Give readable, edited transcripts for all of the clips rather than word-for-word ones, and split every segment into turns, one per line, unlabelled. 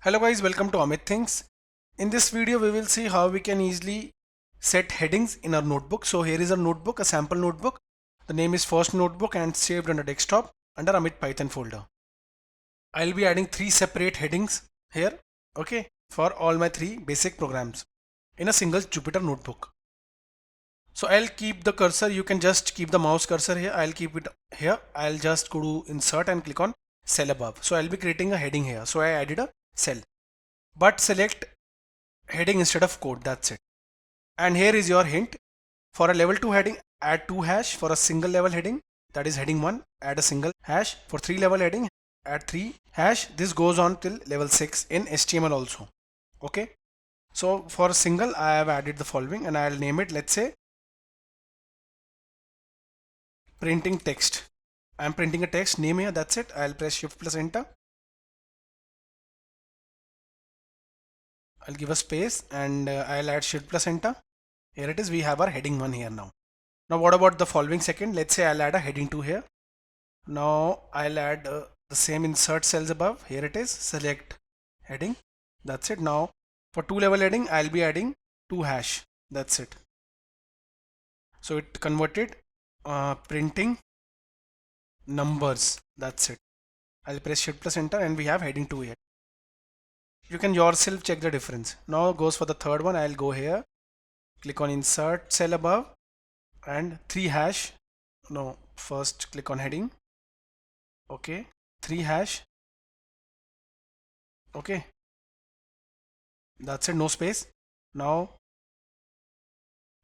Hello guys, welcome to Amit Things. In this video we will see how we can easily set headings in our notebook. So here is a notebook, a sample notebook. The name is first notebook and saved under desktop under Amit Python folder. I'll be adding three separate headings here, okay, for all my three basic programs in a single Jupyter notebook. So I'll keep the cursor, you can just keep the mouse cursor here. I'll keep it here. I'll just go to insert and click on cell above. So I'll be creating a heading here. So I added a cell, but select heading instead of code. That's it. And here is your hint. For a level 2 heading, add 2 hash. For a single level heading, that is heading 1, add a single hash. For 3 level heading, add 3 hash. This goes on till level 6 in HTML also. Okay. So for a single, I have added the following and I'll name it, let's say, printing text. I'm printing a text name here. That's it. I'll press shift plus enter. I'll give a space and I'll add shift plus enter. Here it is. We have our heading 1 here now. Now what about the following second? Let's say I'll add a heading 2 here. Now I'll add the same insert cells above. Here it is. Select heading. That's it. Now for 2 level heading, I'll be adding 2 hash. That's it. So it converted printing numbers. That's it. I'll press shift plus enter and we have heading 2 here. You can yourself check the difference. Now goes for the third one. I'll go here, click on insert cell above and 3 hash. No, first click on heading. Okay, 3 hash. Okay, that's it, no space. Now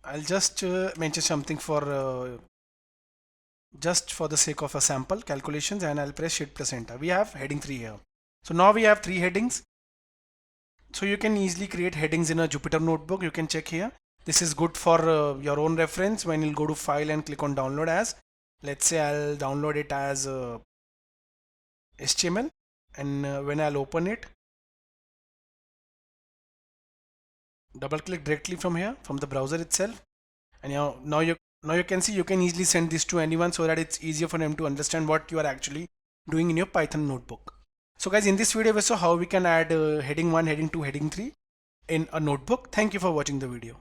I'll just mention something for just for the sake of a sample calculations, and I'll press shift plus enter. We have heading 3 here. So now we have 3 headings. So you can easily create headings in a Jupyter notebook. You can check here. This is good for your own reference. When you'll go to file and click on download as, let's say I'll download it as HTML, and when I'll open it, double click directly from here from the browser itself, and now you can see you can easily send this to anyone so that it's easier for them to understand what you are actually doing in your Python notebook. So guys, in this video we saw how we can add heading 1, heading 2, heading 3 in a notebook. Thank you for watching the video.